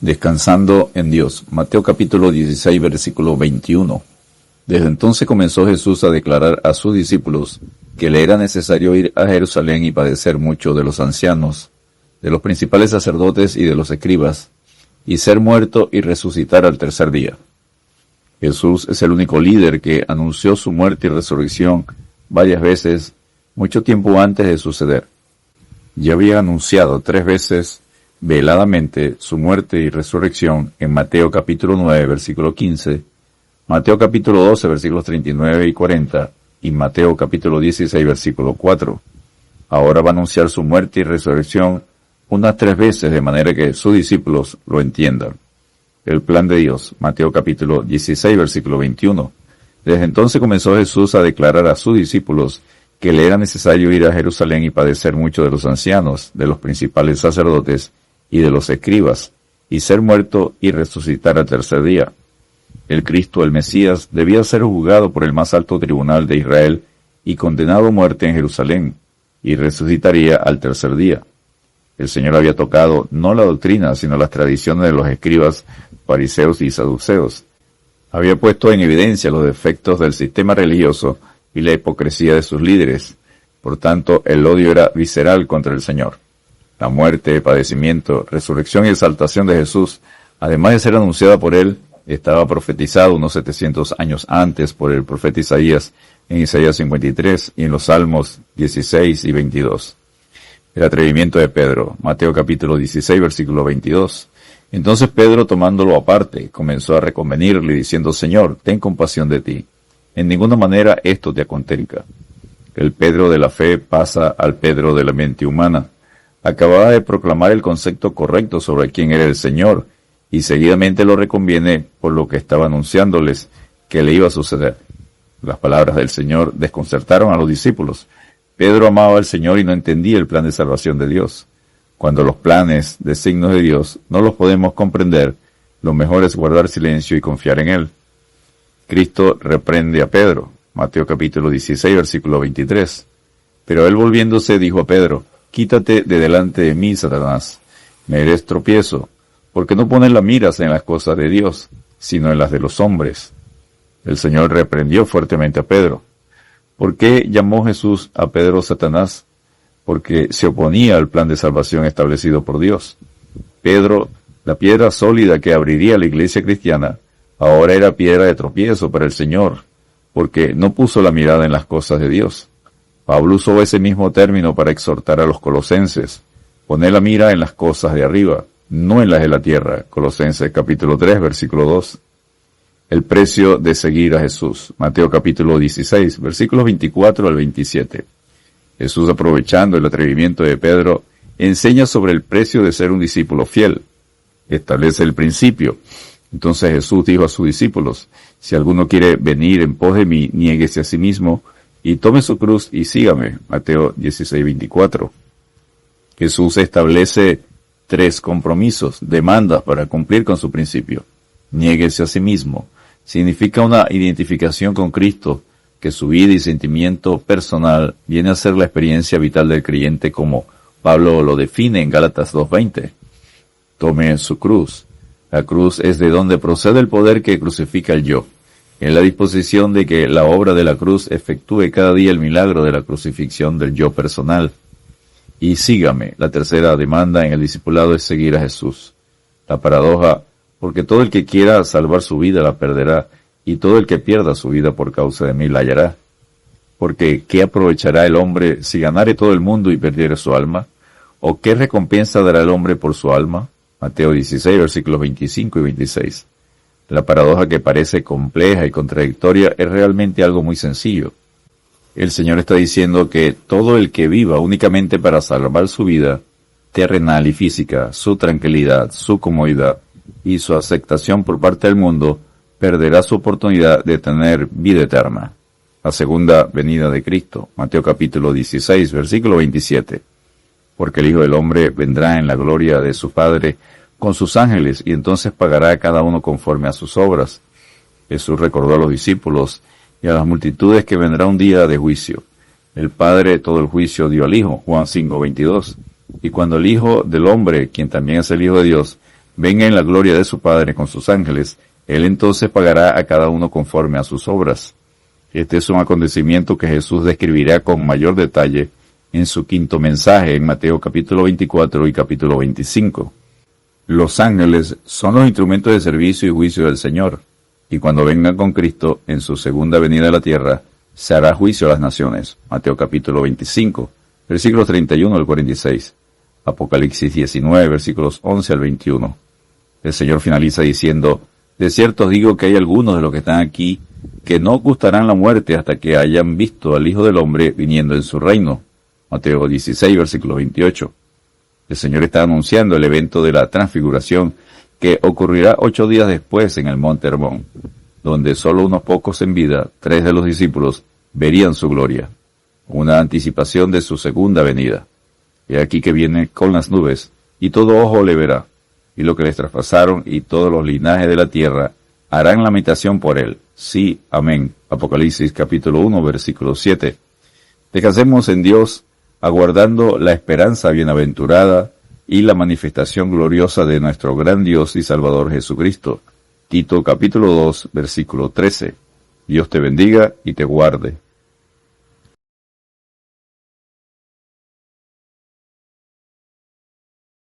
Descansando en Dios. Mateo capítulo 16, versículo 21. Desde entonces comenzó Jesús a declarar a sus discípulos que le era necesario ir a Jerusalén y padecer mucho de los ancianos, de los principales sacerdotes y de los escribas, y ser muerto y resucitar al tercer día. Jesús es el único líder que anunció su muerte y resurrección varias veces, mucho tiempo antes de suceder. Ya había anunciado 3 veces veladamente su muerte y resurrección en Mateo capítulo 9, versículo 15, Mateo capítulo 12, versículos 39 y 40, y Mateo capítulo 16, versículo 4. Ahora va a anunciar su muerte y resurrección unas 3 veces de manera que sus discípulos lo entiendan. El plan de Dios, Mateo capítulo 16, versículo 21. Desde entonces comenzó Jesús a declarar a sus discípulos que le era necesario ir a Jerusalén y padecer mucho de los ancianos, de los principales sacerdotes y de los escribas, y ser muerto y resucitar al tercer día. El Cristo, el Mesías, debía ser juzgado por el más alto tribunal de Israel y condenado a muerte en Jerusalén, y resucitaría al tercer día. El Señor había tocado no la doctrina, sino las tradiciones de los escribas, fariseos y saduceos. Había puesto en evidencia los defectos del sistema religioso y la hipocresía de sus líderes. Por tanto, el odio era visceral contra el Señor. La muerte, padecimiento, resurrección y exaltación de Jesús, además de ser anunciada por él, estaba profetizado unos 700 años antes por el profeta Isaías en Isaías 53 y en los Salmos 16 y 22. El atrevimiento de Pedro, Mateo capítulo 16, versículo 22. Entonces Pedro, tomándolo aparte, comenzó a reconvenirle diciendo: Señor, ten compasión de ti. En ninguna manera esto te acontezca. El Pedro de la fe pasa al Pedro de la mente humana. Acababa de proclamar el concepto correcto sobre quién era el Señor, y seguidamente lo reconviene por lo que estaba anunciándoles que le iba a suceder. Las palabras del Señor desconcertaron a los discípulos. Pedro amaba al Señor y no entendía el plan de salvación de Dios. Cuando los planes, designios de Dios, no los podemos comprender, lo mejor es guardar silencio y confiar en Él. Cristo reprende a Pedro, Mateo capítulo 16, versículo 23. Pero él volviéndose dijo a Pedro: Quítate de delante de mí, Satanás, me eres tropiezo, porque no pones la miras en las cosas de Dios, sino en las de los hombres. El Señor reprendió fuertemente a Pedro. ¿Por qué llamó Jesús a Pedro Satanás? Porque se oponía al plan de salvación establecido por Dios. Pedro, la piedra sólida que abriría la iglesia cristiana, ahora era piedra de tropiezo para el Señor, porque no puso la mirada en las cosas de Dios. Pablo usó ese mismo término para exhortar a los colosenses: poner la mira en las cosas de arriba, no en las de la tierra. Colosenses capítulo 3, versículo 2. El precio de seguir a Jesús, Mateo capítulo 16, versículos 24 al 27. Jesús, aprovechando el atrevimiento de Pedro, enseña sobre el precio de ser un discípulo fiel. Establece el principio. Entonces Jesús dijo a sus discípulos: si alguno quiere venir en pos de mí, niéguese a sí mismo y tome su cruz y sígame. Mateo 16, 24. Jesús establece 3 compromisos, demandas para cumplir con su principio. Niéguese a sí mismo. Significa una identificación con Cristo, que su vida y sentimiento personal viene a ser la experiencia vital del creyente, como Pablo lo define en Gálatas 2:20. Tome su cruz. La cruz es de donde procede el poder que crucifica el yo. Es la disposición de que la obra de la cruz efectúe cada día el milagro de la crucifixión del yo personal. Y sígame. La tercera demanda en el discipulado es seguir a Jesús. La paradoja: porque todo el que quiera salvar su vida la perderá, y todo el que pierda su vida por causa de mí la hallará. Porque ¿qué aprovechará el hombre si ganare todo el mundo y perdiere su alma? ¿O qué recompensa dará el hombre por su alma? Mateo 16, versículos 25 y 26. La paradoja, que parece compleja y contradictoria, es realmente algo muy sencillo. El Señor está diciendo que todo el que viva únicamente para salvar su vida terrenal y física, su tranquilidad, su comodidad y su aceptación por parte del mundo, perderá su oportunidad de tener vida eterna. La segunda venida de Cristo, Mateo capítulo 16, versículo 27. Porque el Hijo del Hombre vendrá en la gloria de su Padre con sus ángeles, y entonces pagará a cada uno conforme a sus obras. Jesús recordó a los discípulos y a las multitudes que vendrá un día de juicio. El Padre todo el juicio dio al Hijo, Juan 5:22. Y cuando el Hijo del Hombre, quien también es el Hijo de Dios, venga en la gloria de su Padre con sus ángeles, Él entonces pagará a cada uno conforme a sus obras. Este es un acontecimiento que Jesús describirá con mayor detalle en su quinto mensaje en Mateo capítulo 24 y capítulo 25. Los ángeles son los instrumentos de servicio y juicio del Señor, y cuando vengan con Cristo en su segunda venida a la tierra, se hará juicio a las naciones. Mateo capítulo 25, versículos 31 al 46. Apocalipsis 19, versículos 11 al 21. El Señor finaliza diciendo: de cierto os digo que hay algunos de los que están aquí que no gustarán la muerte hasta que hayan visto al Hijo del Hombre viniendo en su reino. Mateo 16, versículo 28. El Señor está anunciando el evento de la transfiguración que ocurrirá 8 días después en el monte Hermón, donde solo unos pocos en vida, 3 de los discípulos, verían su gloria. Una anticipación de su segunda venida. He aquí que viene con las nubes, y todo ojo le verá, y lo que les traspasaron y todos los linajes de la tierra harán lamentación por él. Sí, amén. Apocalipsis capítulo 1, versículo 7. Descansemos en Dios, aguardando la esperanza bienaventurada y la manifestación gloriosa de nuestro gran Dios y Salvador Jesucristo. Tito capítulo 2, versículo 13. Dios te bendiga y te guarde.